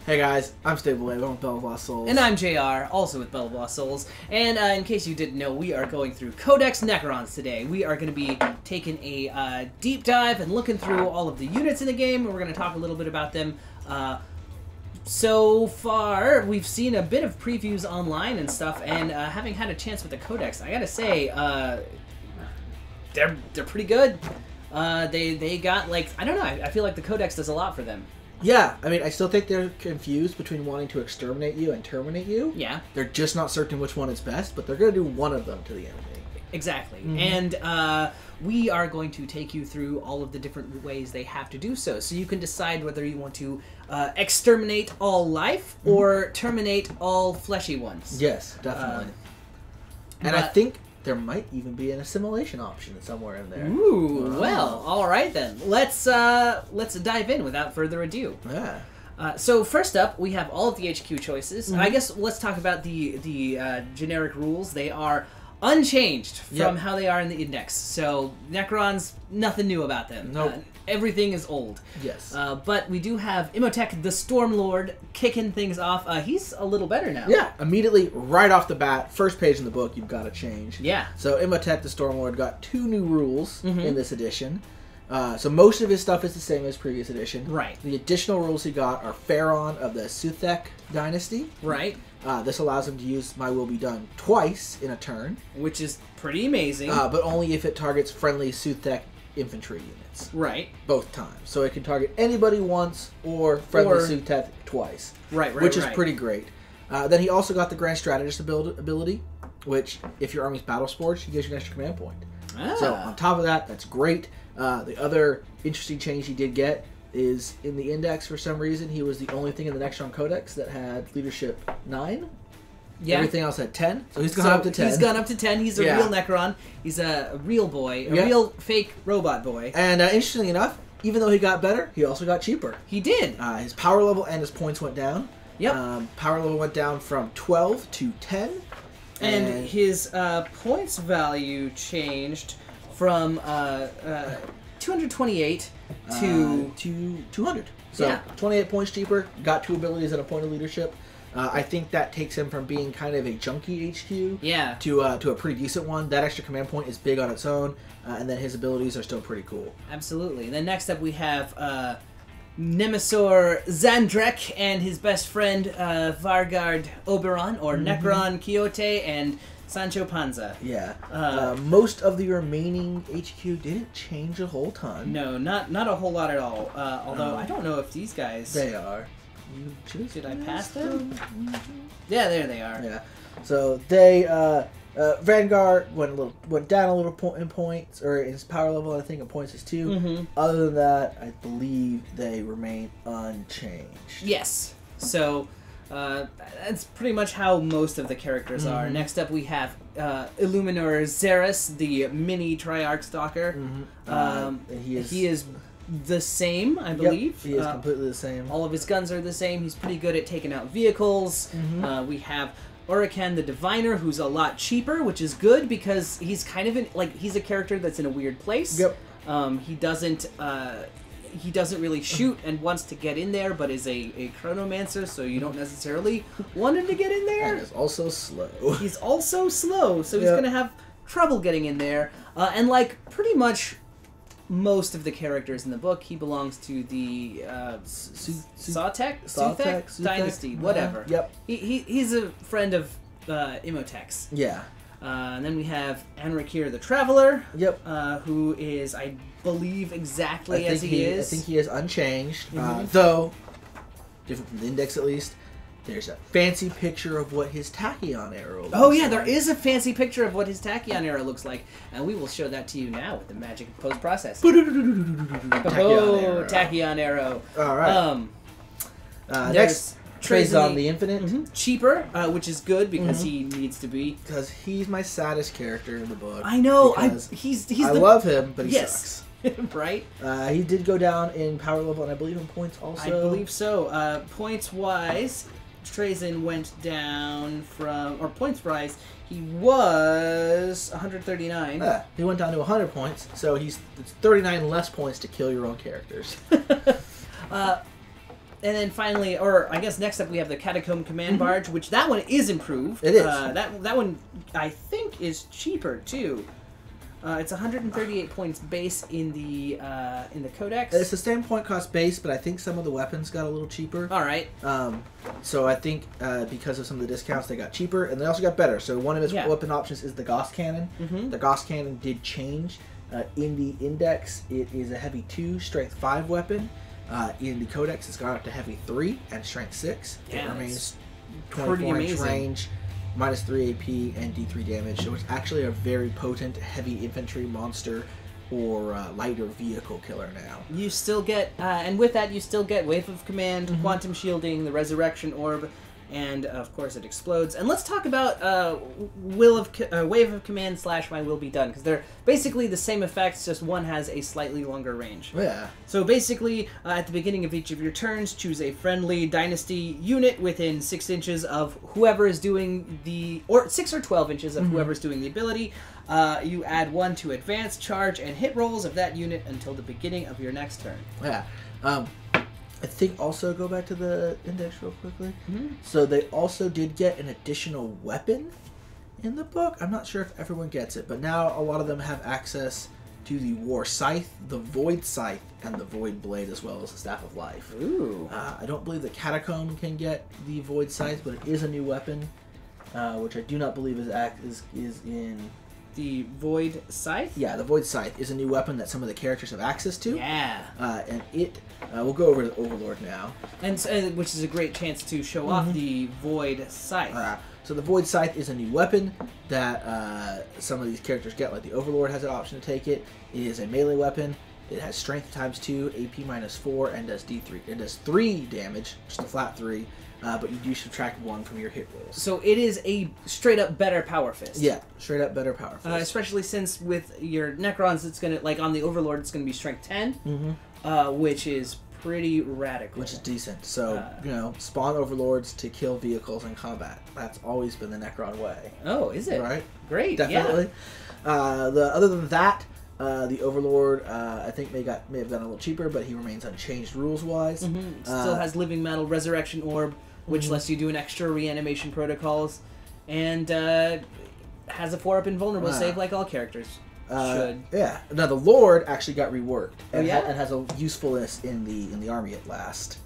Hey guys, I'm StableAbe, I'm with BoLS Souls. And I'm JayArr, also with BoLS Souls. And in case you didn't know, we are going through Codex Necrons today. We are going to be taking a deep dive and looking through all of the units in the game, and we're going to talk a little bit about them. So far, we've seen a bit of previews online and stuff, and having had a chance with the Codex, I gotta say, they're pretty good. They got, like, I don't know, I feel like the Codex does a lot for them. Yeah, I mean, I still think they're confused between wanting to exterminate you and terminate you. Yeah. They're just not certain which one is best, but they're going to do one of them to the enemy. Exactly. And we are going to take you through all of the different ways they have to do so. So you can decide whether you want to exterminate all life or terminate all fleshy ones. Yes, definitely. And I think there might even be an assimilation option somewhere in there. Ooh, well, all right then. Let's dive in without further ado. Yeah. So first up, we have all of the HQ choices. I guess let's talk about the generic rules. They are unchanged from how they are in the index. So Necrons, nothing new about them. Nope. Everything is old. Yes. But we do have Imhotep the Stormlord kicking things off. He's a little better now. Yeah, immediately, right off the bat, first page in the book, you've got to change. Yeah. So Imhotep the Stormlord got 2 new rules in this edition. So most of his stuff is the same as previous edition. Right. The additional rules he got are Pharaon of the Suthek dynasty. Right. This allows him to use My Will Be Done twice in a turn. Which is pretty amazing. But only if it targets friendly Suthek infantry units. Right. Both times. So it can target anybody once or friendly Suthek twice. Right, which is pretty great. Then he also got the Grand Strategist ability, which, if your army's battle sports, he gives you an extra command point. So on top of that, that's great. The other interesting change he did get is in the index, for some reason, he was the only thing in the Necron Codex that had leadership 9. Yeah. Everything else had 10. So he's gone up to 10. He's gone up to 10. He's a real Necron. He's a real boy. A real fake robot boy. And interestingly enough, even though he got better, he also got cheaper. He did. His power level and his points went down. Yep. Power level went down from 12 to 10. And his points value changed from 228 to 200. So 28 points cheaper, got 2 abilities and a point of leadership. I think that takes him from being kind of a junky HQ to a pretty decent one. That extra command point is big on its own, and then his abilities are still pretty cool. Absolutely. And then next up we have Nemesor Zandrek and his best friend Vargard Oberon, or Necron Quixote, and Sancho Panza. Yeah. Most of the remaining HQ didn't change a whole ton. No, not a whole lot at all. Although I don't know if these guys... They are. Did I pass them? Yeah, there they are. Yeah. So they Vanguard went down a little in points, or in his power level, I think in points is 2. Other than that, I believe they remain unchanged. Yes. So that's pretty much how most of the characters are. Next up we have Illuminor Xeris, the mini Triarc Stalker. He is the same, I believe. Yep, he is completely the same. All of his guns are the same. He's pretty good at taking out vehicles. We have Urakan the Diviner, who's a lot cheaper, which is good because he's kind of he's a character that's in a weird place. Yep. He doesn't really shoot and wants to get in there, but is a chronomancer, so you don't necessarily want him to get in there. And is also slow. He's also slow, so he's gonna have trouble getting in there. And like pretty much most of the characters in the book, he belongs to the Suthek dynasty, whatever. Yep. He's a friend of Imhotep's. Yeah. And then we have Anrakir the Traveler. Yep. Who is, I believe, exactly as he is. I think he is unchanged, though different from the index at least. There's a fancy picture of what his tachyon arrow looks like. Oh yeah, there is a fancy picture of what his tachyon arrow looks like, and we will show that to you now with the magic of post-processing. Tachyon arrow. All right. Next, Trazon the Infinite. Cheaper, which is good because he needs to be. Because he's my saddest character in the book. I know. I love him, but he sucks. Right? He did go down in power level, and I believe in points also. I believe so. Points-wise, Trazon went down from... Or points-wise, he was 139. He went down to 100 points, so it's 39 less points to kill your own characters. And then finally, or I guess next up, we have the Catacomb Command Barge, which that one is improved. It is. That one, I think, is cheaper, too. It's 138 points base in the Codex. It's the same point cost base, but I think some of the weapons got a little cheaper. All right. So I think because of some of the discounts, they got cheaper, and they also got better. So one of its weapon options is the Gauss Cannon. The Gauss Cannon did change. In the Index, it is a heavy 2, strength 5 weapon. In the Codex, it's gone up to heavy 3 and strength 6. Yeah, it remains 24-inch range, minus 3 AP, and D3 damage. So it's actually a very potent heavy infantry monster or lighter vehicle killer now. You still get, and with that, you still get Wave of Command, Quantum Shielding, the Resurrection Orb, and of course it explodes. And let's talk about Wave of Command / My Will Be Done, because they're basically the same effects, just one has a slightly longer range. Yeah. So basically, at the beginning of each of your turns, choose a friendly dynasty unit within 6 inches of whoever is doing the, or 6 or 12 inches of whoever's doing the ability. You add 1 to advance, charge, and hit rolls of that unit until the beginning of your next turn. Yeah. I think also go back to the Index real quickly. So they also did get an additional weapon in the book. I'm not sure if everyone gets it, but now a lot of them have access to the War Scythe, the Void Scythe, and the Void Blade, as well as the Staff of Life. Ooh. I don't believe the Catacomb can get the Void Scythe, but it is a new weapon, which I do not believe is in... The Void Scythe? Yeah, the Void Scythe is a new weapon that some of the characters have access to. Yeah. And it... we'll go over to the Overlord now. And which is a great chance to show off the Void Scythe. So the Void Scythe is a new weapon that some of these characters get, like the Overlord has an option to take it. It is a melee weapon. It has strength ×2, AP -4, and does D3. It does 3 damage, just a flat 3. But you do subtract 1 from your hit rolls. So it is a straight-up better Power Fist. Yeah, straight-up better Power Fist. Especially since with your Necrons, it's going to, like on the Overlord, it's going to be strength 10, which is pretty radical. Which is decent. So, spawn Overlords to kill vehicles in combat. That's always been the Necron way. Oh, is it? Right? Great, definitely. Yeah. Other than that, the Overlord, I think may have gotten a little cheaper, but he remains unchanged rules-wise. Still has Living Metal, Resurrection Orb, which lets you do an extra reanimation protocols, and has a 4-up invulnerable save like all characters should. Yeah. Now the Lord actually got reworked and, and has a usefulness in the army at last.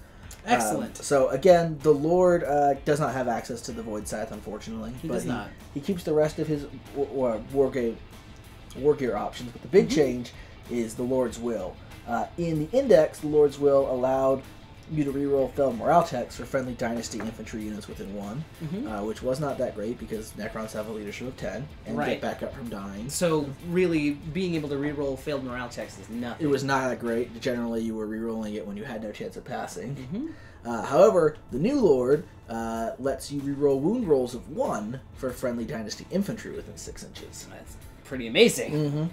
Excellent. So again, the Lord does not have access to the Void Scythe, unfortunately. He does not. He keeps the rest of his war gear options, but the big change is the Lord's Will. In the Index, the Lord's Will allowed you to reroll failed morale checks for friendly dynasty infantry units within 1, which was not that great because Necrons have a leadership of 10 and get back up from dying. So really, being able to reroll failed morale checks is nothing. It was not that great. Generally, you were rerolling it when you had no chance of passing. However, the new Lord lets you reroll wound rolls of 1 for friendly dynasty infantry within 6 inches. That's pretty amazing.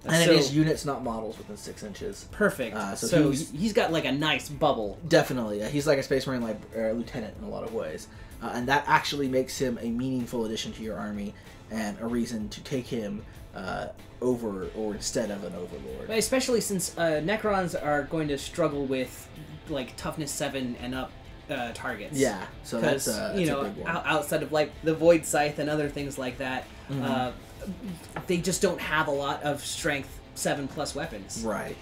And it is units, not models, within 6 inches. Perfect. So he's got like a nice bubble. Definitely. He's like a Space Marine lieutenant in a lot of ways. And that actually makes him a meaningful addition to your army and a reason to take him over or instead of an Overlord. Especially since Necrons are going to struggle with like toughness 7 and up targets. Yeah, so that's a big one. Outside of like the Void Scythe and other things like that, they just don't have a lot of strength 7+ weapons. Right.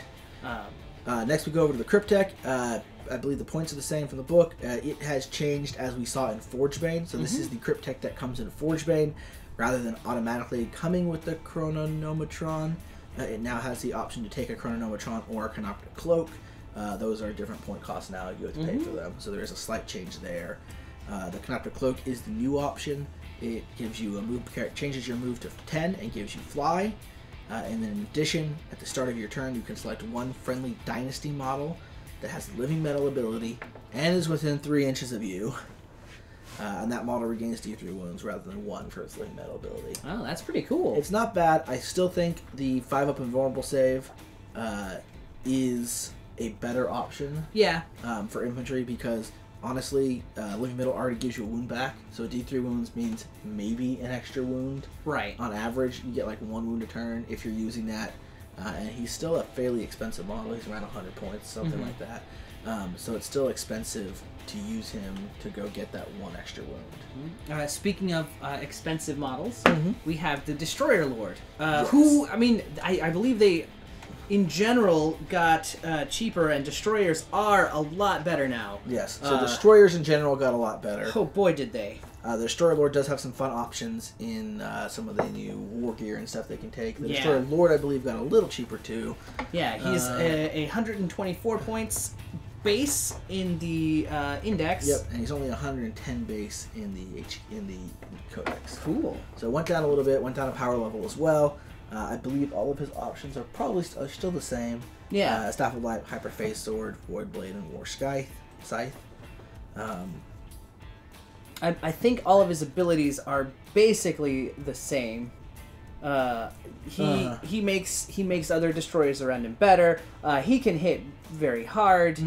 Next we go over to the Cryptek. I believe the points are the same from the book. It has changed as we saw in Forgebane. So this is the Cryptek that comes in Forgebane. Rather than automatically coming with the Chrononometron, it now has the option to take a Chrononometron or a Canoptic Cloak. Those are different point costs now. You have to pay for them. So there is a slight change there. The Canoptic Cloak is the new option. It gives you a move, changes your move to 10 and gives you fly. And then in addition, at the start of your turn, you can select 1 friendly dynasty model that has the Living Metal ability and is within 3 inches of you. And that model regains D3 wounds rather than 1 for its Living Metal ability. Oh, that's pretty cool. It's not bad. I still think the 5-up invulnerable save is a better option. Yeah. For infantry because honestly, Living Metal already gives you a wound back, so D3 wounds means maybe an extra wound. Right. On average, you get like 1 wound a turn if you're using that, and he's still a fairly expensive model. He's around 100 points, something like that. So it's still expensive to use him to go get that 1 extra wound. Speaking of expensive models, we have the Destroyer Lord, Yes. who, I mean, I believe they, in general, got cheaper, and Destroyers are a lot better now. Yes, so Destroyers in general got a lot better. Oh boy, did they. The Destroyer Lord does have some fun options in some of the new war gear and stuff they can take. The Destroyer Lord, I believe, got a little cheaper too. Yeah, he's 124 points base in the index. Yep, and he's only 110 base in the Codex. Cool. So it went down a little bit, went down a power level as well. I believe all of his options are probably still the same. Yeah. Staff of Light, Hyperphase Sword, Void Blade, and War Scythe. I think all of his abilities are basically the same. He makes other destroyers around him better. He can hit very hard.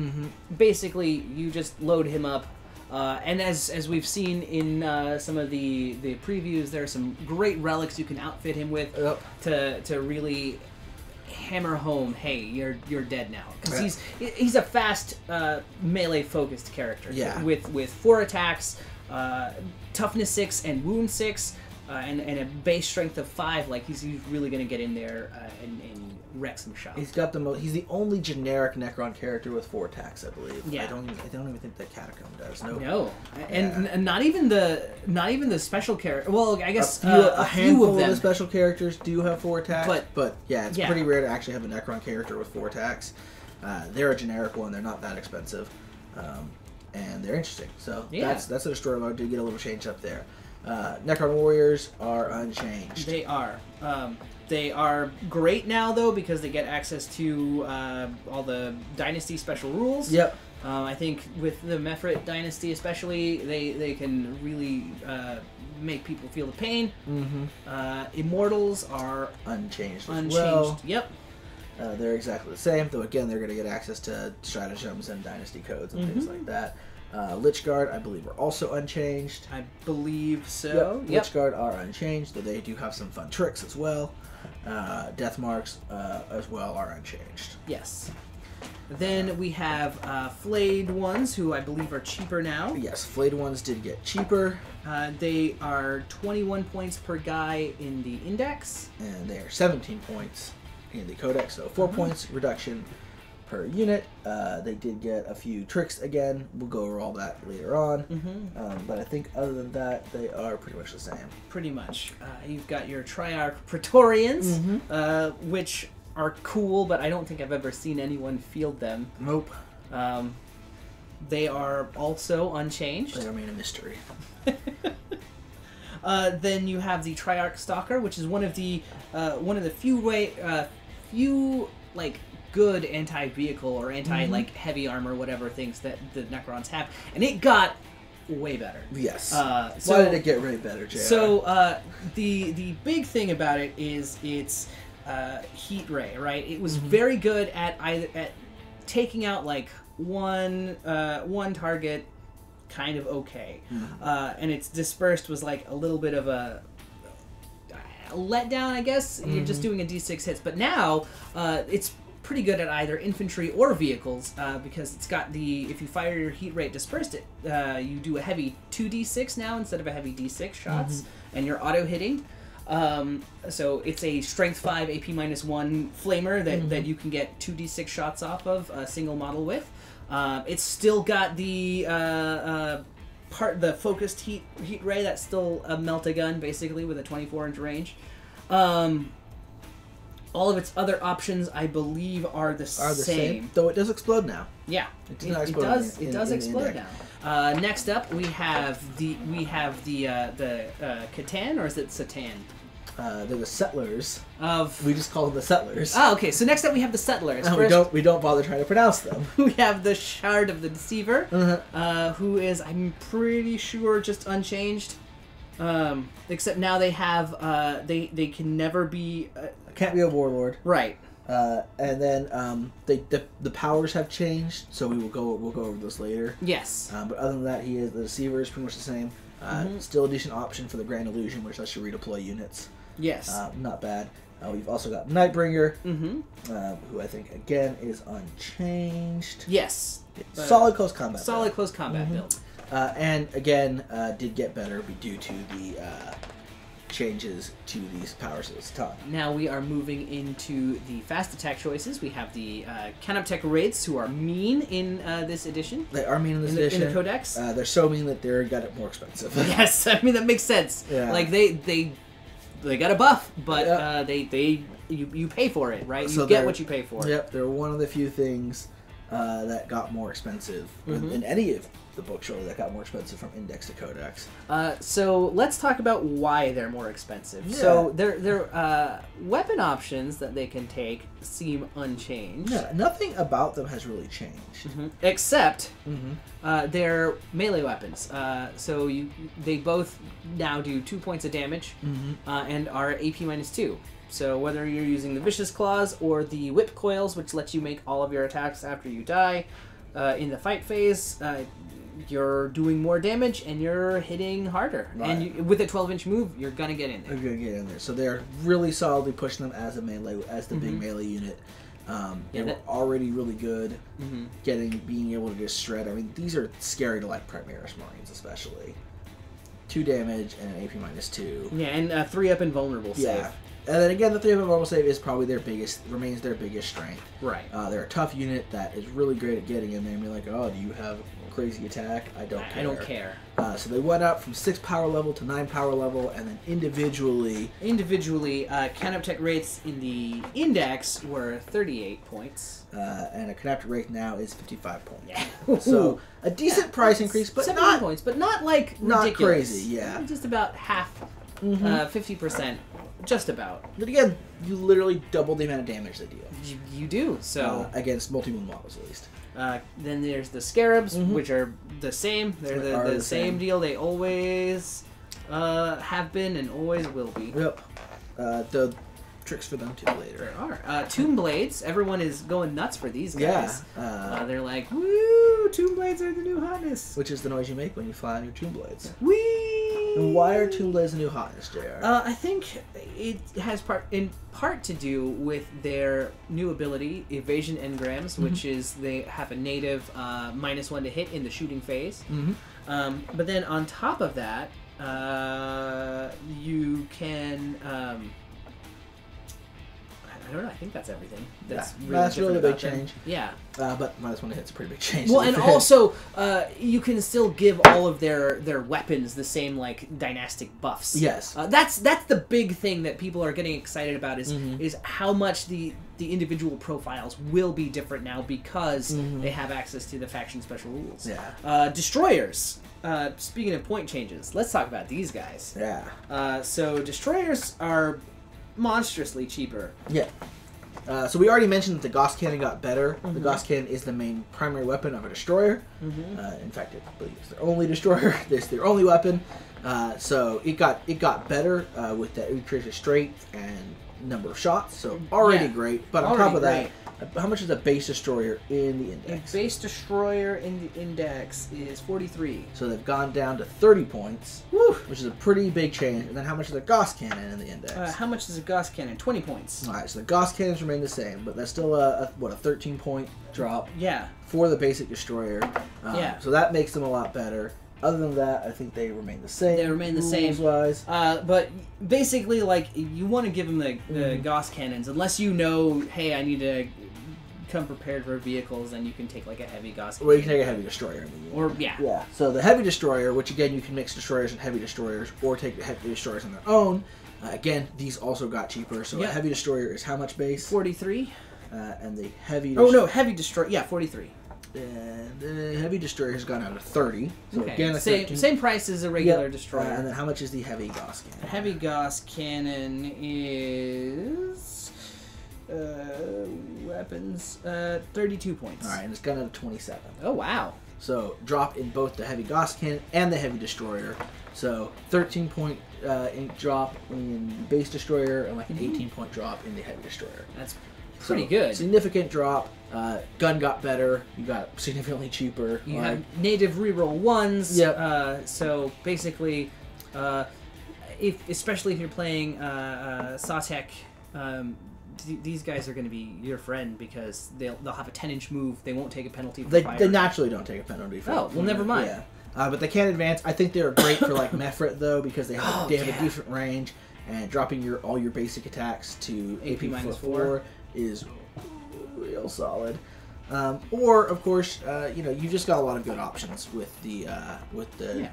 Basically, you just load him up. And as we've seen in some of the previews, there are some great relics you can outfit him with to really hammer home, hey, you're dead now, because he's a fast melee focused character. With 4 attacks, toughness 6 and wound 6. And a base strength of 5, like he's really gonna get in there and wreck some shop. He's got he's the only generic Necron character with 4 attacks, I believe. Yeah. I don't even think that Catacomb does. No. And not even the special character. Well, I guess a handful of the special characters do have 4 attacks. But yeah, it's pretty rare to actually have a Necron character with 4 attacks. They're a generic one. They're not that expensive, and they're interesting. So that's a Destroyer Lord. Do get a little change up there. Necron Warriors are unchanged. They are. They are great now, though, because they get access to all the Dynasty special rules. Yep. I think with the Mephrit Dynasty especially, they can really make people feel the pain. Immortals are unchanged as well. Yep. They're exactly the same, though again, they're going to get access to stratagems and Dynasty codes and things like that. Lich Guard, I believe, are also unchanged. I believe so. Yep. Lich Guard are unchanged, though they do have some fun tricks as well. Death Marks as well are unchanged. Yes. Then we have Flayed Ones, who I believe are cheaper now. Yes, Flayed Ones did get cheaper. They are 21 points per guy in the Index. And they are 17 points in the Codex, so 4 points reduction per unit. They did get a few tricks again. We'll go over all that later on. But I think other than that, they are pretty much the same. Pretty much. You've got your Triarch Praetorians, which are cool, but I don't think I've ever seen anyone field them. Nope. They are also unchanged. They remain a mystery. Then you have the Triarc Stalker, which is one of the few good anti-vehicle or heavy armor, whatever things that the Necrons have, and it got way better. Yes. Why did it get way better, JayArr? So the big thing about it is its heat ray, right? It was very good at taking out one target, kind of okay, and its dispersed was a little bit of a letdown, I guess. You're just doing a d6 hits, but now it's pretty good at either infantry or vehicles, because it's got if you fire your heat rate dispersed, you do a heavy 2d6 now instead of a heavy d6 shots, and you're auto hitting. So it's a strength 5 AP -1 flamer that you can get 2d6 shots off of a single model with. It's still got the focused heat ray. That's still a melt-a-gun basically with a 24-inch range. All of its other options, I believe, are the same. Though it does explode now. Yeah, it does explode now. Next up, we have the Catan, or is it Satan? They're the Settlers. We just call them the Settlers. Oh, okay. So next up, we have the Settlers. We don't bother trying to pronounce them. We have the Shard of the Deceiver, who is, I'm pretty sure, just unchanged. Except now they have they can never be can't be a warlord, right? And then the powers have changed, so we'll go over this later. Yes. But other than that, the Deceiver is pretty much the same. Still a decent option for the Grand Illusion, which lets you redeploy units. Yes. Not bad. We've also got Nightbringer, who I think, again, is unchanged. Yes. Solid close combat Solid close combat build. And, again, did get better due to the changes to these powers this time. Now we are moving into the fast attack choices. We have the Canoptech Wraiths, who are mean in this edition. They are mean in this edition. In the Codex. They're so mean that they're got it more expensive. Yes, I mean, that makes sense. Yeah. Like, they got a buff, but you pay for it, right? You get what you pay for. Yep, they're one of the few things that got more expensive in any of the books really that got more expensive from Index to Codex. So let's talk about why they're more expensive. Yeah. So their weapon options that they can take seem unchanged. Yeah, nothing about them has really changed. Except their melee weapons. So they both now do 2 points of damage and are AP -2. So whether you're using the Vicious Claws or the Whip Coils, which lets you make all of your attacks after you die in the fight phase, you're doing more damage and you're hitting harder. Right. And with a 12-inch move, you're gonna get in there. You're gonna get in there. So they're really solidly pushing them as a melee, as the big melee unit. They were already really good, being able to just shred. I mean, these are scary to like Primaris Marines, especially. 2 damage and an AP -2. Yeah, and 3-up invulnerable save. Yeah. And then again, the 3-up invulnerable save is probably remains their biggest strength. Right. They're a tough unit that is really great at getting in there and be like, oh, do you have a crazy attack? I don't care. I don't care. So they went up from 6 power level to 9 power level, and then individually, Canoptech Wraiths in the Index were 38 points. And a Canoptech Wraith now is 55 points. Yeah. So a decent price increase, but 17 points, but not like ridiculous. Not crazy, yeah. Just about half, 50%, just about. But again, you literally double the amount of damage they deal. You do, so. Against multi-moon models, at least. Then there's the Scarabs, which are the same. They're the same deal. They always have been and always will be. Yep. The tricks for them too later. There are. Tomb Blades. Everyone is going nuts for these guys. Yeah. They're like, woo! Tomb Blades are the new hotness. Which is the noise you make when you fly on your Tomb Blades. Whee! And why are Tomb Blades the new hotness, JayArr? I think it has in part to do with their new ability, Evasion Engrams, which is they have a native -1 to hit in the shooting phase. But then on top of that, you can... I don't know. I think that's everything. That's really a big change. Yeah. But -1 to hit's a pretty big change. Well, and also you can still give all of their weapons the same like dynastic buffs. Yes. That's the big thing that people are getting excited about is how much the individual profiles will be different now because they have access to the faction special rules. Yeah. Destroyers. Speaking of point changes, let's talk about these guys. Yeah. So destroyers are monstrously cheaper. Yeah. So we already mentioned that the Gauss Cannon got better. The Gauss Cannon is the main primary weapon of a destroyer. In fact, I believe it's their only destroyer. It's their only weapon. So it got better with that increased strength and number of shots. So already great. But on top of that, how much is a base destroyer in the Index? A base destroyer in the Index is 43. So they've gone down to 30 points, which is a pretty big change. And then how much is a Gauss Cannon in the Index? How much is a Gauss Cannon? 20 points. All right, so the Gauss Cannons remain the same, but that's still a 13-point drop. Yeah. For the basic destroyer. So that makes them a lot better. Other than that, I think they remain the same. They remain the same. Rules-wise. But basically, like, you want to give them the Gauss Cannons, unless you know, hey, I need to come prepared for vehicles, then you can take, like, a heavy Gauss Cannon. Or you can take a heavy destroyer. Yeah. So the heavy destroyer, which, again, you can mix destroyers and heavy destroyers, or take the heavy destroyers on their own. Again, these also got cheaper. So a heavy destroyer is how much base? 43. And the heavy... heavy destroyer... Yeah, 43. And the heavy destroyer has gone out to 30. So okay. Again, same price as a regular destroyer. And then how much is the heavy Gauss Cannon? The heavy Gauss Cannon is weapons 32 points. All right, and it's gone out to 27. Oh wow! So drop in both the heavy Gauss Cannon and the heavy destroyer. So 13-point drop in base destroyer and like an 18-point drop in the heavy destroyer. That's pretty good. Significant drop. Gun got better. You got significantly cheaper. You have native reroll 1s. Yep. So basically, especially if you're playing Satek these guys are going to be your friend because they'll have a 10-inch move. They won't take a penalty for fire. They naturally don't take a penalty for Oh, well, never mind. Yeah. But they can advance. I think they're great for like Mephrit though because they have a decent range, and dropping all your basic attacks to AP -4 is real solid. Or of course, you just got a lot of good options with the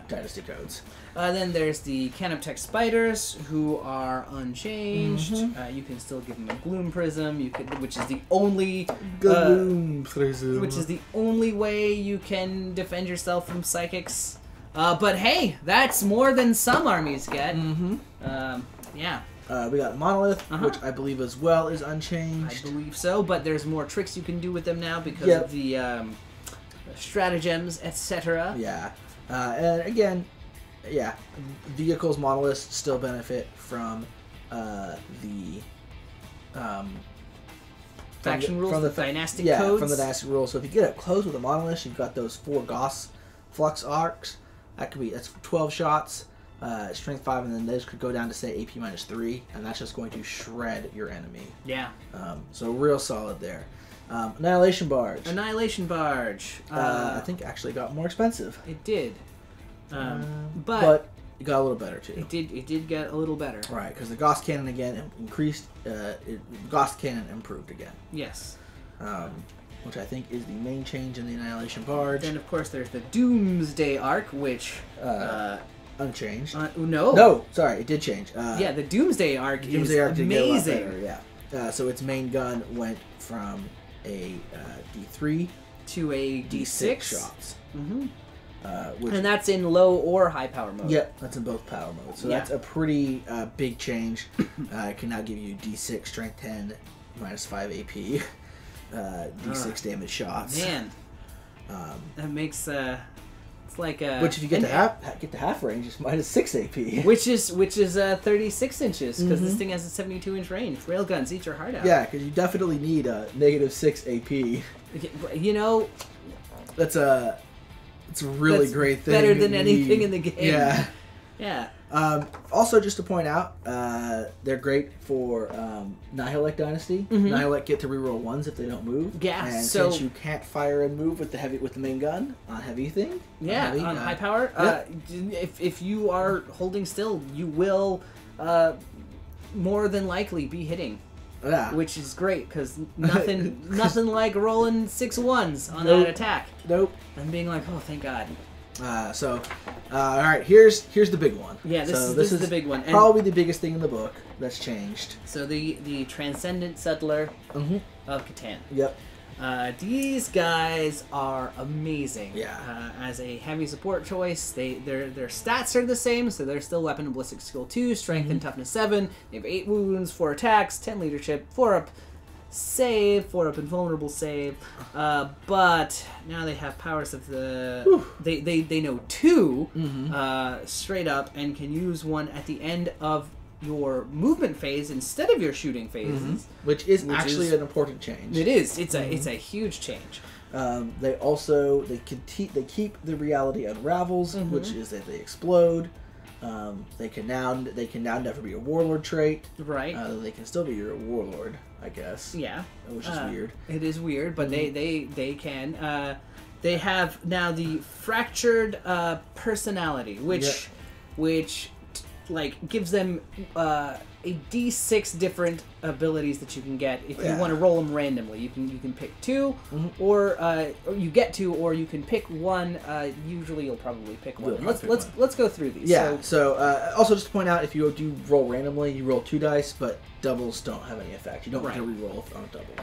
Dynasty codes. Then there's the Canoptech Spiders, who are unchanged. You can still give them a Gloom Prism. Which is the only Gloom Prism. Which is the only way you can defend yourself from psychics. But hey, that's more than some armies get. Yeah. We got Monolith, which I believe as well is unchanged. I believe so, but there's more tricks you can do with them now because of the stratagems, etc. Yeah. And again, vehicles, monoliths still benefit from the faction rules, from the dynastic codes. Yeah, from the dynastic rules. So if you get up close with a monolith, you've got those 4 Goss Flux arcs. That's 12 shots. Strength 5, and then those could go down to say AP -3, and that's just going to shred your enemy. Yeah. So real solid there. Annihilation Barge. Annihilation Barge. I think actually got more expensive. It did. But it got a little better too. It did get a little better. Right, because the Gauss Cannon again increased. Gauss Cannon improved again. Yes. Which I think is the main change in the Annihilation Barge. Then of course there's the Doomsday Arc, which unchanged. No, sorry, it did change. Yeah, the Doomsday Arc is amazing. Did get a lot better, yeah. So its main gun went from a D3 to a D6 shots. And that's in low or high power mode. Yep, that's in both power modes. So that's a pretty big change. It can now give you D6 strength 10, -5 AP, D6 damage shots. Man, that makes it's like which if you get to half range, it's -6 AP. Which is 36 inches because this thing has a 72-inch range. Railguns, eat your heart out. Yeah, because you definitely need a -6 AP. You know, it's a really great thing. Better than anything in the game. Yeah. Yeah. Also, just to point out, they're great for Nihilek Dynasty. Nihilek get to reroll 1s if they don't move. Yeah. And so since you can't fire and move with the main gun on heavy thing. Yeah. On high power. If you are holding still, you will more than likely be hitting. Yeah. Which is great because nothing like rolling 6 1s on that attack. Nope. And being like, oh, thank God. All right, here's the big one. Yeah, this is the big one. And probably the biggest thing in the book that's changed. So the Transcendent Settler of Catan. Yep. These guys are amazing. Yeah. As a heavy support choice, their stats are the same, so they're still weapon and ballistic skill 2, strength and toughness 7. They have 8 wounds, 4 attacks, 10 leadership, 4 up save, 4 up invulnerable save. But now they have powers of the they know 2 straight up and can use 1 at the end of your movement phase instead of your shooting phases, which is actually an important change. It is. It's a huge change. They also keep the reality unravels, which is that they explode. They can now never be a warlord trait. Right. They can still be your warlord, I guess. Yeah. Which is weird. It is weird, but they can. They have now the fractured personality, which gives them a D6 different abilities that you can get if you want to roll them randomly. You can pick 2, or you get 2, or you can pick 1. Usually, you'll probably pick 1. Let's go through these. Yeah. So also just to point out, if you do roll randomly, you roll 2 dice, but doubles don't have any effect. You don't get to reroll on a double.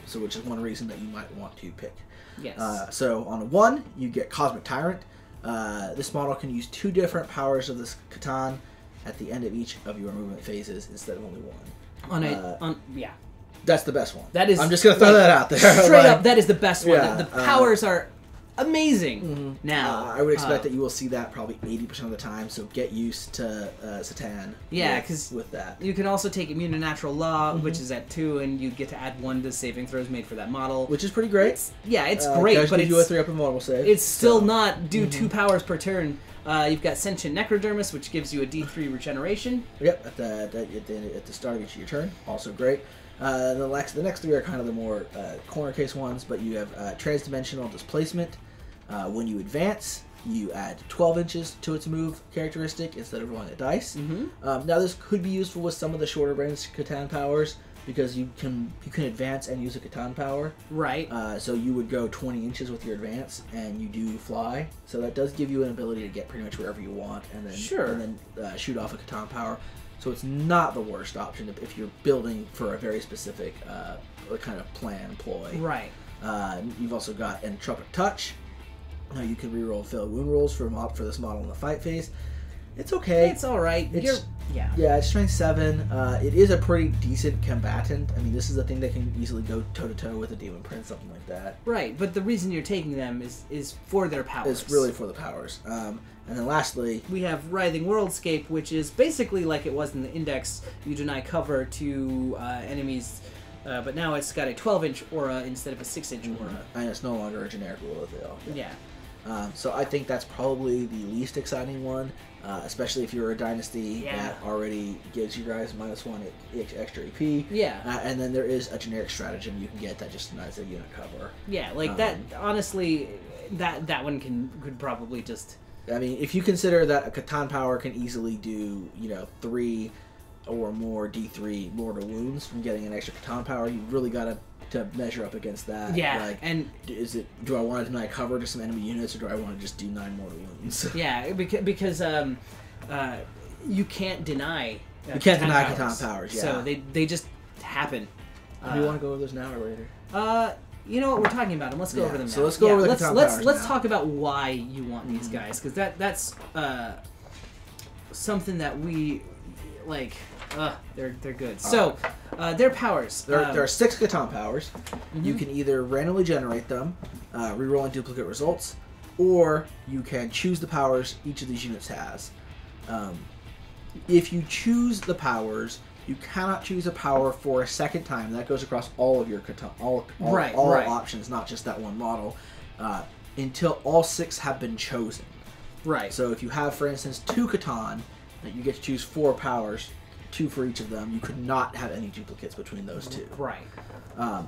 So which is one reason that you might want to pick. Yes. So on a 1, you get Cosmic Tyrant. This model can use 2 different powers of this Catan at the end of each of your movement phases instead of only 1. Yeah. That's the best one. That is. I'm just gonna throw that out there. Straight up, that is the best one. Yeah, the powers are amazing. Now, I would expect that you will see that probably 80% of the time. So get used to Catan. Yeah, because with that, you can also take immune to natural law, which is at 2, and you get to add 1 to saving throws made for that model, which is pretty great. It's great, but it's you a 3-up invulnerable save. It's still not do 2 powers per turn. You've got Sentient Necrodermis, which gives you a D3 regeneration. Yep, at the start of each of your turn. Also great. The next 3 are kind of the more corner case ones, but you have Transdimensional Displacement. When you advance, you add 12 inches to its move characteristic instead of rolling a dice. Now this could be useful with some of the shorter range Catan powers, because you can advance and use a Catan power. Right. So you would go 20 inches with your advance, and you do fly. So that does give you an ability to get pretty much wherever you want, and then shoot off a Catan power. So it's not the worst option if you're building for a very specific kind of ploy. Right. You've also got Entropic Touch. You can reroll failed wound rolls for this model in the fight phase. It's okay. It's all right. It's strength 7. It is a pretty decent combatant. I mean, this is a thing that can easily go toe-to-toe with a Demon Prince, something like that. Right, but the reason you're taking them is for their powers. It's really for the powers. And then lastly, we have Writhing Worldscape, which is basically like it was in the Index. You deny cover to enemies, but now it's got a 12-inch aura instead of a 6-inch aura. And it's no longer a generic rule of the Yeah. So I think that's probably the least exciting one, especially if you're a dynasty that already gives you guys -1 extra EP. Yeah. And then there is a generic stratagem you can get that just denies a unit cover. Yeah, like that. Honestly, that one could probably just. I mean, if you consider that a Catan power can easily do 3 or more D3 mortal wounds from getting an extra Catan power, you've really got to measure up against that. Yeah, like, and do I want to deny cover to some enemy units, or do I want to just do 9 mortal wounds? Yeah, because you can't deny. You can't deny Catan powers. Yeah. So they just happen. Do you want to go over those now or later? You know what, we're talking about them. Let's go over them now. So let's go over the Catan powers Let's now. talk about why you want these guys, because that's something that we like. They're good. So, their powers. There are 6 Catan powers. You can either randomly generate them, rerolling duplicate results, or you can choose the powers each of these units has. If you choose the powers, you cannot choose a power for a second time. That goes across all of your Catan, all options, not just that one model, until all 6 have been chosen. Right. So if you have, for instance, 2 Catan, you get to choose 4 powers. 2 for each of them. You could not have any duplicates between those 2. Right.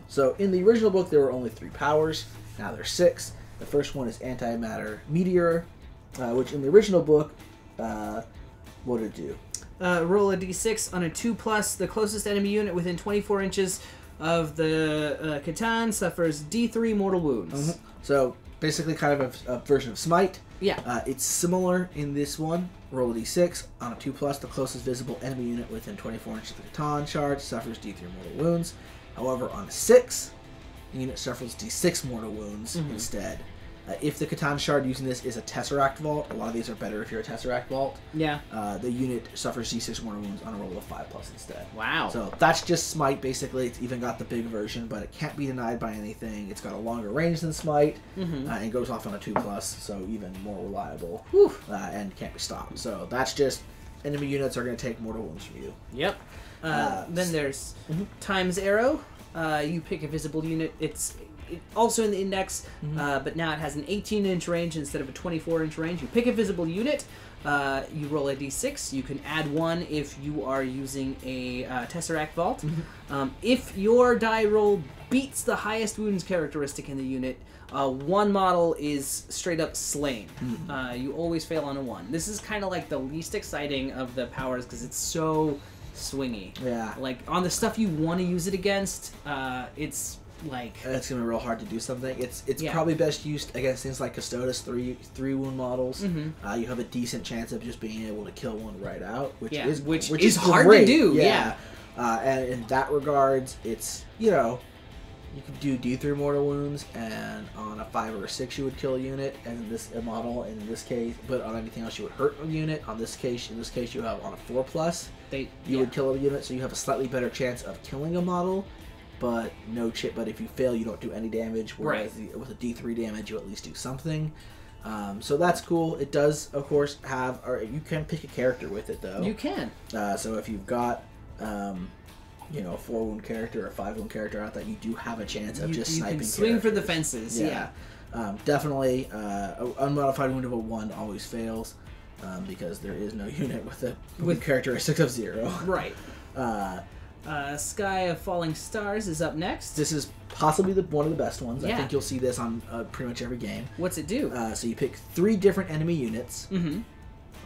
So in the original book, there were only 3 powers. Now there's 6. The first one is Antimatter Meteor, which in the original book, what did it do? Roll a d6 on a 2+. The closest enemy unit within 24 inches of the Catan suffers D3 mortal wounds. So basically kind of a version of Smite. Yeah. It's similar in this one. Roll a d6. On a 2+, the closest visible enemy unit within 24 inches of the Catan shard suffers D3 mortal wounds. However, on a 6, the unit suffers D6 mortal wounds instead. If the Catan shard using this is a Tesseract vault, a lot of these are better if you're a Tesseract vault. Yeah. The unit suffers D6 mortal wounds on a roll of 5+ instead. Wow. So that's just Smite basically. It's even got the big version, but it can't be denied by anything. It's got a longer range than Smite, and goes off on a 2+, so even more reliable. And can't be stopped. So that's just enemy units are going to take mortal wounds from you. Yep. Then there's Time's Arrow. You pick a visible unit. It's also in the Index, but now it has an 18-inch range instead of a 24-inch range. You pick a visible unit, you roll a d6. You can add 1 if you are using a Tesseract Vault. If your die roll beats the highest wounds characteristic in the unit, one model is straight up slain. You always fail on a 1. This is kind of like the least exciting of the powers because it's so swingy. Yeah. Like, on the stuff you want to use it against, it's it's gonna be real hard to do something. It's probably best used against things like Custodes 3 wound models. You have a decent chance of just being able to kill one right out, which is hard great. to do. And in that regards, it's you could do D3 mortal wounds, and on a 5 or a 6 you would kill a unit, and a model in this case, but on anything else you would hurt a unit. In this case you have on a 4+, you would kill a unit, so you have a slightly better chance of killing a model. but no chip. But if you fail, you don't do any damage. Whereas with a D3 damage, you at least do something. So that's cool. It does, of course, have... Or you can pick a character with it, though. You can. So if you've got... you know, a 4-wound character or a 5-wound character out that you do have a chance of just sniping. You can swing for the fences. Yeah. Definitely, unmodified wound of a 1 always fails because there is no unit with characteristics of 0. Right. Sky of Falling Stars is up next. This is possibly one of the best ones. Yeah. I think you'll see this on pretty much every game. What's it do? So you pick 3 different enemy units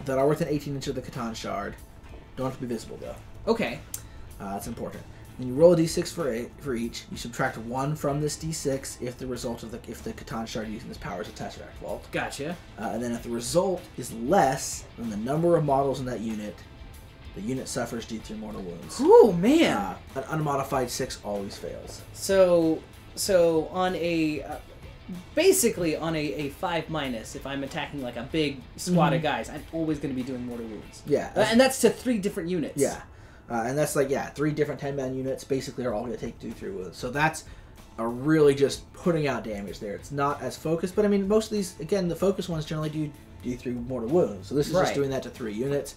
that are within 18 inches of the Catan shard. Don't have to be visible though. Okay. That's important. Then you roll a d6 for each. You subtract 1 from this d6 if the result of if the Catan shard using this power is a Tesseract vault. Gotcha. And then if the result is less than the number of models in that unit, the unit suffers d3 mortal wounds. Oh man! An unmodified 6 always fails. So on a basically on a 5-, if I'm attacking like a big squad of guys, I'm always going to be doing mortal wounds. Yeah, and that's to 3 different units. Yeah. And that's 3 different 10-man units basically are all going to take d3 wounds. So that's really just putting out damage there. It's not as focused, but I mean, most of these, again, the focus ones generally do d3 mortal wounds. So this is just doing that to 3 units.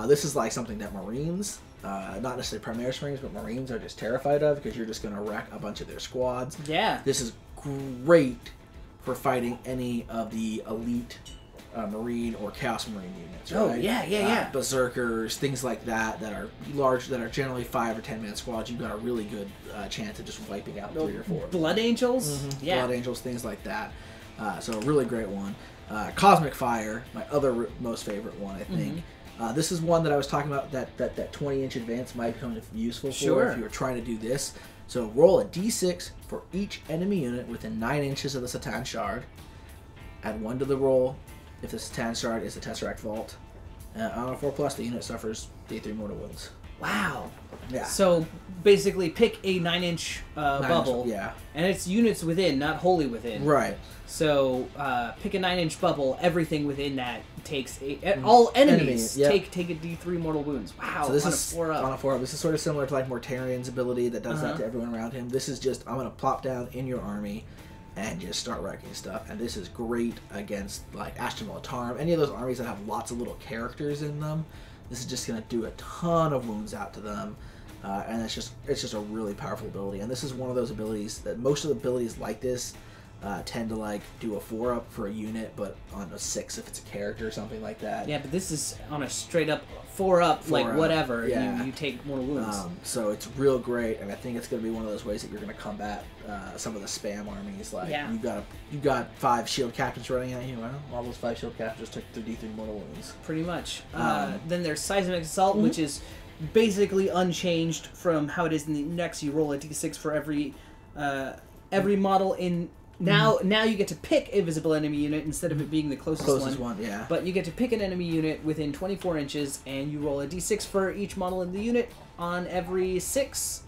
This is like something that Marines, not necessarily Primaris Marines, but Marines are just terrified of because you're just going to wreck a bunch of their squads. Yeah. This is great for fighting any of the elite Marine or Chaos Marine units, right? Oh, yeah. Berserkers, things like that are large, that are generally 5 or 10-man squads. You've got a really good chance of just wiping out 3 or 4. Blood Angels? Yeah. Blood Angels, things like that. So a really great one. Cosmic Fire, my other most favorite one, I think. This is one that I was talking about that 20-inch advance might become useful for if you were trying to do this. So roll a d6 for each enemy unit within 9 inches of the Catan shard. Add 1 to the roll if the Catan shard is a Tesseract vault. On a 4+, the unit suffers d3 mortal wounds. Wow. Yeah. So basically pick a 9-inch bubble. Yeah. And it's units within, not wholly within. Right. So pick a 9-inch bubble. Everything within that takes all enemies take a d3 mortal wounds. Wow. So this on is a 4-up. On a 4-up. This is sort of similar to like Mortarian's ability that does that to everyone around him. This is just, I'm going to plop down in your army and just start wrecking stuff. And this is great against like Ashton Militarum, any of those armies that have lots of little characters in them. This is just going to do a ton of wounds out to them. And it's just a really powerful ability. And this is one of those abilities that most of the abilities like this tend to like do a 4-up for a unit, but on a 6 if it's a character or something like that. Yeah, but this is on a straight up 4-up, like whatever. Yeah. You take mortal wounds. So it's real great, and I think it's going to be one of those ways that you're going to combat some of the spam armies. Like you got 5 shield captains running at you. Well, all those 5 shield captains took 3d3 mortal wounds. Pretty much. Then there's Seismic Assault, which is basically unchanged from how it is in the index. You roll a d6 for every model in. Now you get to pick a visible enemy unit instead of it being the closest one. Yeah. But you get to pick an enemy unit within 24 inches, and you roll a d6 for each model in the unit. On every 6,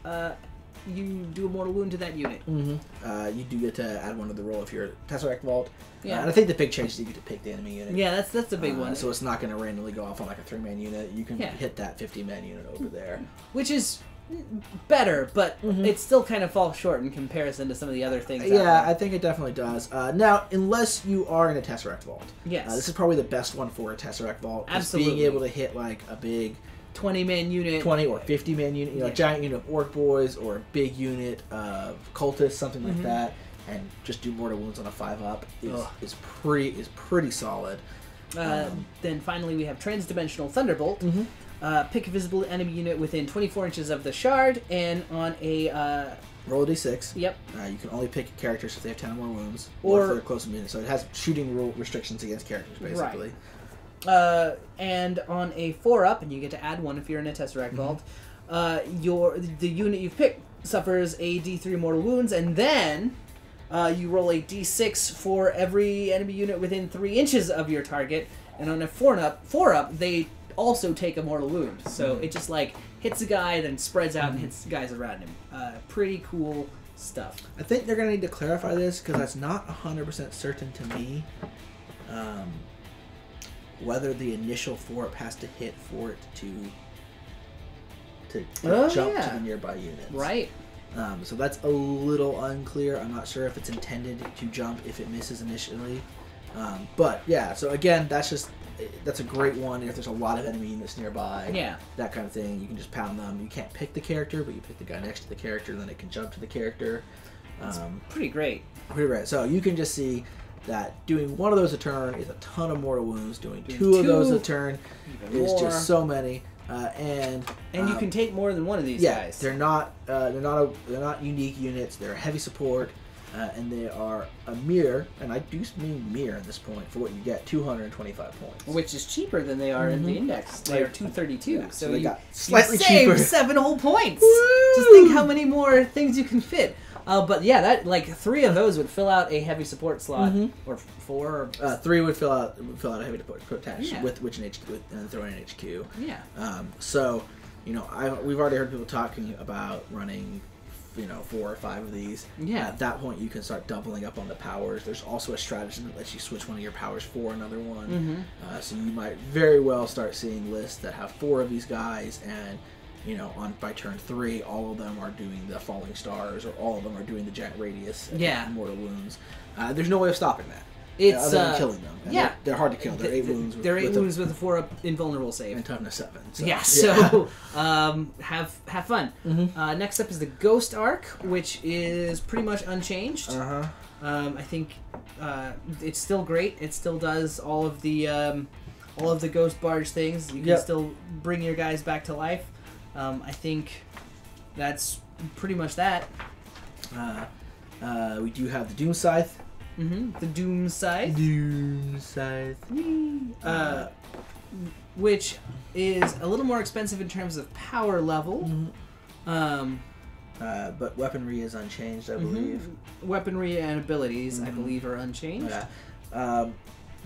you do a mortal wound to that unit. You do get to add 1 to the roll if you're a Tesseract Vault. Yeah. And I think the big change is you get to pick the enemy unit. Yeah, that's a big one. So it's not going to randomly go off on like a 3-man unit. You can hit that 50-man unit over there. Which is better, but it still kind of falls short in comparison to some of the other things. Yeah, I think it definitely does. Now, unless you are in a Tesseract Vault. Yes. This is probably the best one for a Tesseract Vault. Absolutely. Being able to hit like a big 20-man unit. 20 or 50-man unit, a giant unit of Orc Boys or a big unit of Cultists, something like that, and just do mortal wounds on a 5-up is pretty solid. Then finally we have Transdimensional Thunderbolt. Pick a visible enemy unit within 24 inches of the shard, and on a... roll a d6. Yep. You can only pick characters if they have 10 or more wounds, or if they're close to unit. So it has shooting rule restrictions against characters, basically. Right. And on a 4-up, and you get to add 1 if you're in a Tesseract Vault, the unit you've picked suffers a d3 mortal wounds, and then you roll a d6 for every enemy unit within 3 inches of your target, and on a 4-up, they also take a mortal wound. So it just like hits a guy, then spreads out and hits guys around him. Pretty cool stuff. I think they're going to need to clarify this because that's not 100% certain to me whether the initial 4-up has to hit for it to jump to the nearby units. Right. So that's a little unclear. I'm not sure if it's intended to jump if it misses initially. But yeah, so again, that's a great one if there's a lot of enemy units nearby. Yeah. That kind of thing. You can just pound them. You can't pick the character, but you pick the guy next to the character, and then it can jump to the character. It's pretty great. Pretty great. So you can just see that doing one of those a turn is a ton of mortal wounds. Doing two of those a turn is just so many. And you can take more than one of these guys. They're not unique units. They're heavy support, and they are a mere, and I do mean mere at this point for what you get, 225 points, which is cheaper than they are in the index. They are 232. Yeah, so they got slightly cheaper. 7 whole points. Woo! Just think how many more things you can fit. But yeah, that like 3 of those would fill out a heavy support slot, or 4. Or 3 would fill out a heavy support attached with which an HQ and throw in an HQ. Yeah. So, we've already heard people talking about running, 4 or 5 of these. Yeah. At that point, you can start doubling up on the powers. There's also a strategy that lets you switch one of your powers for another one. So you might very well start seeing lists that have 4 of these guys and. By turn 3, all of them are doing the falling stars, or all of them are doing the giant radius and mortal wounds. There's no way of stopping that. It's other than killing them. And they're hard to kill. They're 8 wounds. They're 8 wounds with a 4 invulnerable save and toughness 7. So, So have fun. Next up is the Ghost Arc, which is pretty much unchanged. I think it's still great. It still does all of the ghost barge things. You can still bring your guys back to life. I think that's pretty much that. We do have the Doom Scythe. The Doom Scythe. Which is a little more expensive in terms of power level. But weaponry is unchanged, I believe. Weaponry and abilities, I believe, are unchanged.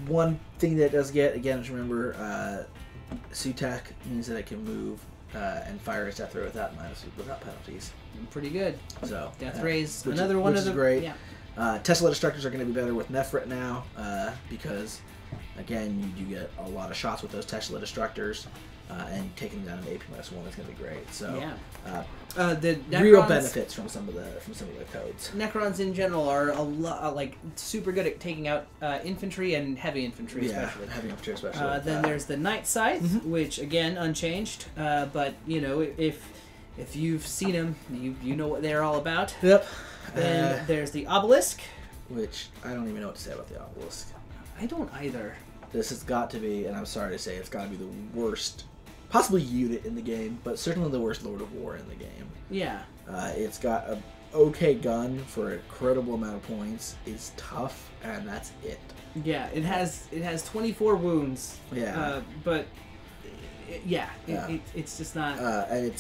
One thing that it does get, again, just remember, Sutek means that it can move and fire its death ray without penalties. Pretty good. So death rays, another one of the great. Yeah. Tesla destructors are going to be better with Nephrit now because, again, you do get a lot of shots with those Tesla destructors, and taking them down an AP-1 is going to be great. So the Necrons, real benefits from some of the codes. Necrons in general are a lot super good at taking out infantry and heavy infantry, especially. Heavy infantry especially. Then there's the Night Scythe, which again unchanged. But if you've seen them, you know what they're all about. Yep. Then there's the Obelisk, which I don't even know what to say about the Obelisk. I don't either. This has got to be, and I'm sorry to say, it's got to be the worst. Possibly unit in the game, but certainly the worst Lord of War in the game. Yeah. It's got a okay gun for a credible amount of points. It's tough, and that's it. Yeah, it has 24 wounds. Yeah. But it's just not. And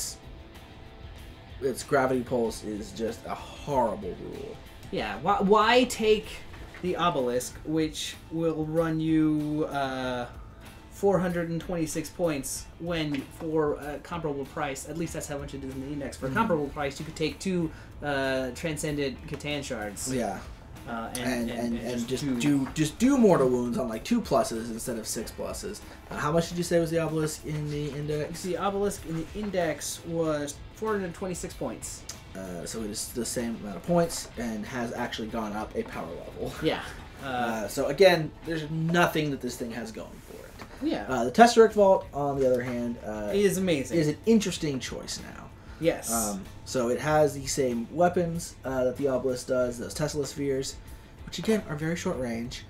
its gravity pulse is just a horrible rule. Yeah. Why take the Obelisk, which will run you 426 points, when for a comparable price, at least that's how much it is in the index, for a comparable price you could take 2 Transcendent Catan shards. Yeah. And just do mortal wounds on 2 pluses instead of 6 pluses. How much did you say was the Obelisk in the index? The Obelisk in the index was 426 points. So it is the same amount of points and has actually gone up a power level. Yeah. So again, there's nothing that this thing has going for it. Yeah. The Tesseract Vault, on the other hand, is amazing. Is an interesting choice now. Yes. So it has the same weapons that the Obelisk does, those Tesla spheres, which again are very short range.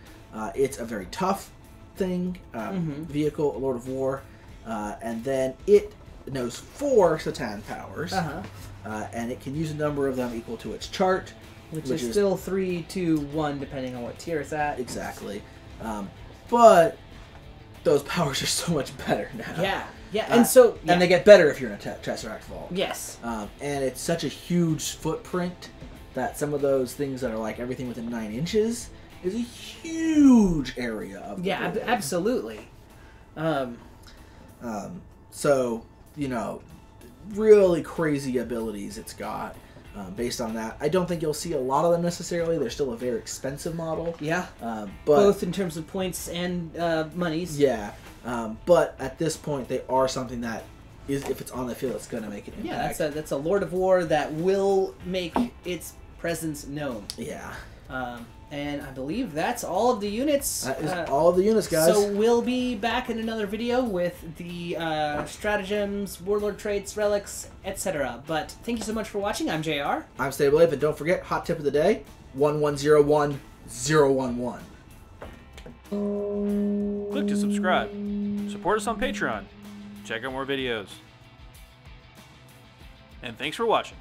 It's a very tough thing, vehicle, a Lord of War, and then it knows 4 Catan Powers, and it can use a number of them equal to its chart. Which is still 3, 2, 1, depending on what tier it's at. Exactly. But those powers are so much better now. Yeah, and they get better if you're in a Tesseract Vault. Yes. And it's such a huge footprint that some of those things that are everything within 9 inches is a huge area of the board. Absolutely. So, really crazy abilities it's got. Based on that, I don't think you'll see a lot of them necessarily. They're still a very expensive model. Yeah. But both in terms of points and monies. Yeah. But at this point, they are something that if it's on the field, it's going to make an impact. Yeah, that's a Lord of War that will make its presence known. Yeah. And I believe that's all of the units. That is all of the units, guys. So we'll be back in another video with the stratagems, warlord traits, relics, etc. But thank you so much for watching. I'm JayArr. I'm StableAbe, and don't forget, hot tip of the day, 1101011. Click to subscribe. Support us on Patreon. Check out more videos. And thanks for watching.